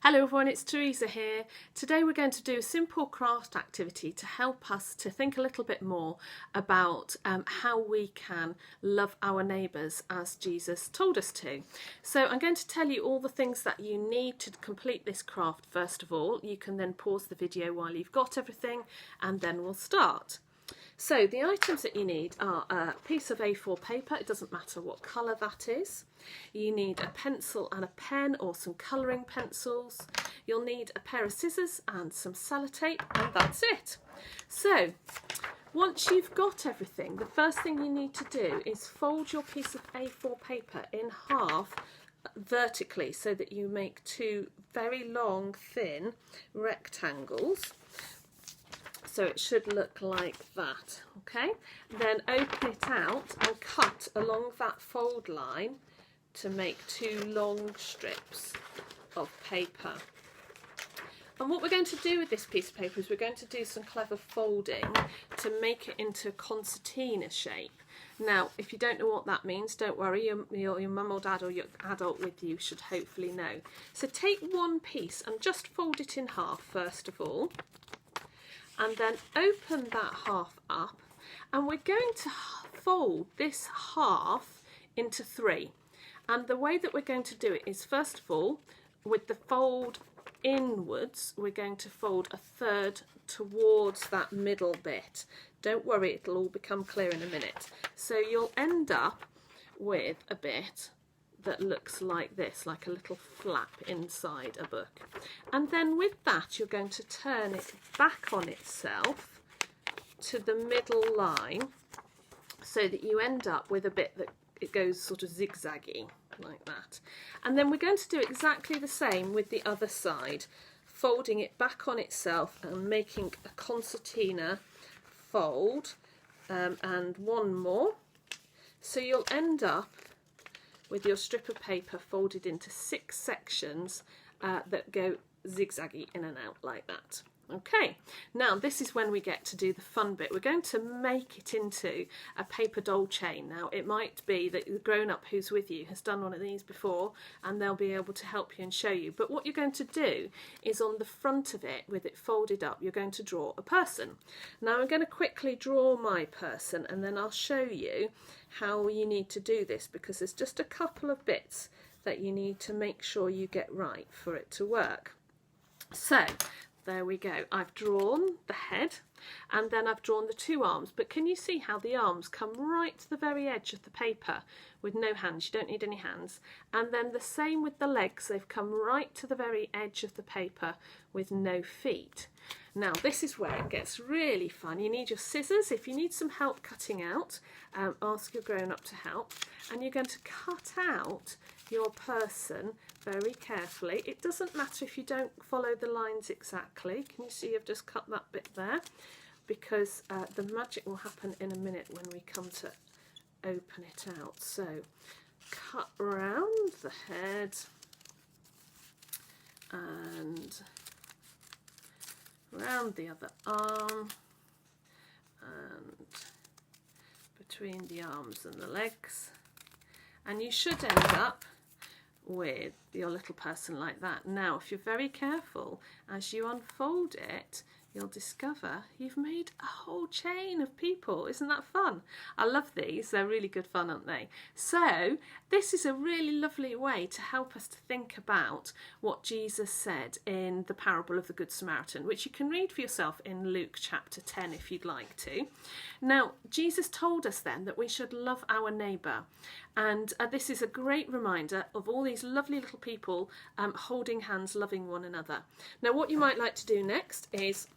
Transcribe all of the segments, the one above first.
Hello everyone, it's Teresa here. Today we're going to do a simple craft activity to help us to think a little bit more about how we can love our neighbours as Jesus told us to. So I'm going to tell you all the things that you need to complete this craft first of all. You can then pause the video while you've got everything and then we'll start. So the items that you need are a piece of A4 paper, it doesn't matter what colour that is. You need a pencil and a pen or some colouring pencils. You'll need a pair of scissors and some sellotape, and that's it. So once you've got everything, the first thing you need to do is fold your piece of A4 paper in half vertically so that you make two very long, thin rectangles. So it should look like that, okay? Then open it out and cut along that fold line to make two long strips of paper. And what we're going to do with this piece of paper is we're going to do some clever folding to make it into a concertina shape. Now, if you don't know what that means, don't worry, your mum or dad or your adult with you should hopefully know. So take one piece and just fold it in half first of all. And then open that half up, and we're going to fold this half into three. And the way that we're going to do it is, first of all, with the fold inwards, we're going to fold a third towards that middle bit. Don't worry, it'll all become clear in a minute. So you'll end up with a bit that looks like this, like a little flap inside a book. And then with that, you're going to turn it back on itself to the middle line so that you end up with a bit that it goes sort of zigzaggy like that. And then we're going to do exactly the same with the other side, folding it back on itself and making a concertina fold, and one more. So you'll end up with your strip of paper folded into 6 sections that go zigzaggy in and out like that. Okay, now this is when we get to do the fun bit. We're going to make it into a paper doll chain. Now it might be that the grown-up who's with you has done one of these before and they'll be able to help you and show you. But what you're going to do is on the front of it, with it folded up, you're going to draw a person. Now I'm going to quickly draw my person and then I'll show you how you need to do this, because there's just a couple of bits that you need to make sure you get right for it to work. So there we go. I've drawn the head and then I've drawn the 2 arms, but can you see how the arms come right to the very edge of the paper with no hands? You don't need any hands. And then the same with the legs, they've come right to the very edge of the paper with no feet. Now this is where it gets really fun. You need your scissors. If you need some help cutting out, ask your grown-up to help. And you're going to cut out your person very carefully. It doesn't matter if you don't follow the lines exactly. Can you see I've just cut that bit there? Because the magic will happen in a minute when we come to open it out. So cut round the head and round the other arm and between the arms and the legs, and you should end up with your little person like that. Now if you're very careful as you unfold it, you'll discover you've made a whole chain of people. Isn't that fun? I love these, they're really good fun, aren't they? So this is a really lovely way to help us to think about what Jesus said in the parable of the Good Samaritan, which you can read for yourself in Luke chapter 10 if you'd like to. Now Jesus told us then that we should love our neighbour, and this is a great reminder of all these lovely little people holding hands, loving one another. Now what you might like to do next is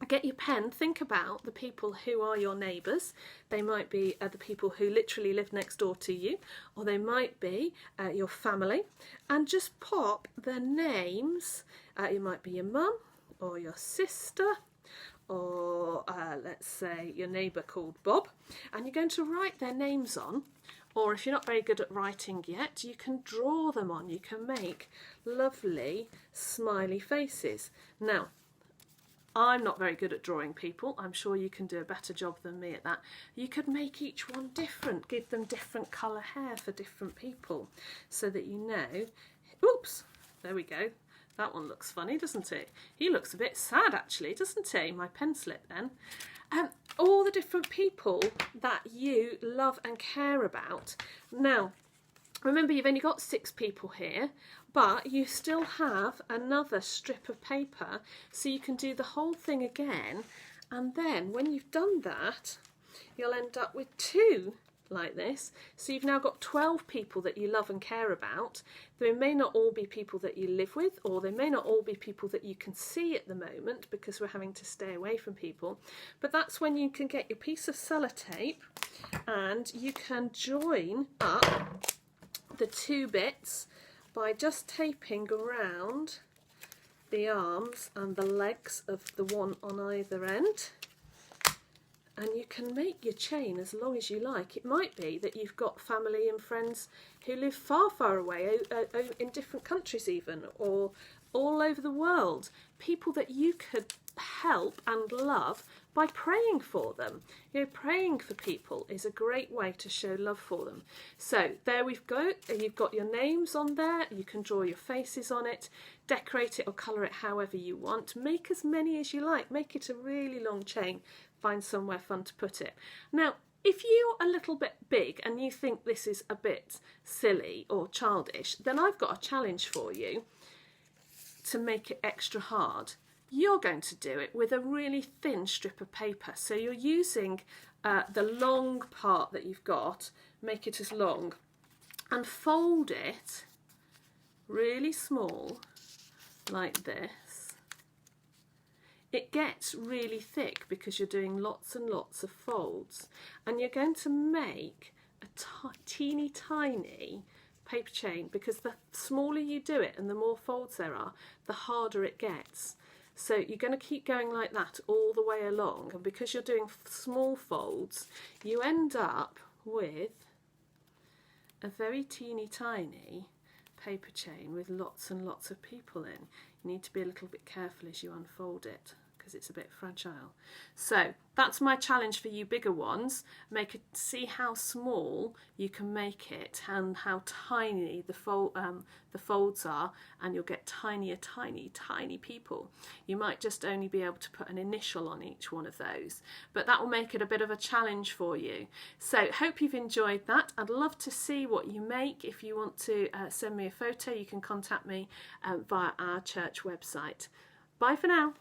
get your pen, think about the people who are your neighbours. They might be the people who literally live next door to you, or they might be your family, and just pop their names. It might be your mum or your sister, or let's say your neighbour called Bob, and you're going to write their names on. Or if you're not very good at writing yet, you can draw them on. You can make lovely smiley faces. Now, I'm not very good at drawing people. I'm sure you can do a better job than me at that. You could make each one different, give them different colour hair for different people so that you know, oops, there we go, That one looks funny, doesn't it? He looks a bit sad actually, doesn't he? My pen slipped then. All the different people that you love and care about. Now, remember, you've only got 6 people here, but you still have another strip of paper, so you can do the whole thing again. And then when you've done that, you'll end up with 2 like this. So you've now got 12 people that you love and care about. They may not all be people that you live with, or they may not all be people that you can see at the moment because we're having to stay away from people. But that's when you can get your piece of sellotape and you can join up the 2 bits by just taping around the arms and the legs of the one on either end. And you can make your chain as long as you like. It might be that you've got family and friends who live far, far away, in different countries even, or all over the world. People that you could help and love by praying for them. You know, praying for people is a great way to show love for them. So there we've got, you've got your names on there. You can draw your faces on it, decorate it or colour it however you want. Make as many as you like. Make it a really long chain. Find somewhere fun to put it. Now, if you're a little bit big and you think this is a bit silly or childish, then I've got a challenge for you to make it extra hard. You're going to do it with a really thin strip of paper. So you're using the long part that you've got, make it as long, and fold it really small like this. It gets really thick because you're doing lots and lots of folds, and you're going to make a teeny tiny paper chain, because the smaller you do it and the more folds there are, the harder it gets. So you're going to keep going like that all the way along, and because you're doing small folds, you end up with a very teeny tiny paper chain with lots and lots of people in. You need to be a little bit careful as you unfold it, because it's a bit fragile. So that's my challenge for you bigger ones. See how small you can make it and how tiny the folds are, and you'll get tinier, tiny people. You might just only be able to put an initial on each one of those, but that will make it a bit of a challenge for you. So hope you've enjoyed that. I'd love to see what you make. If you want to send me a photo, you can contact me via our church website. Bye for now.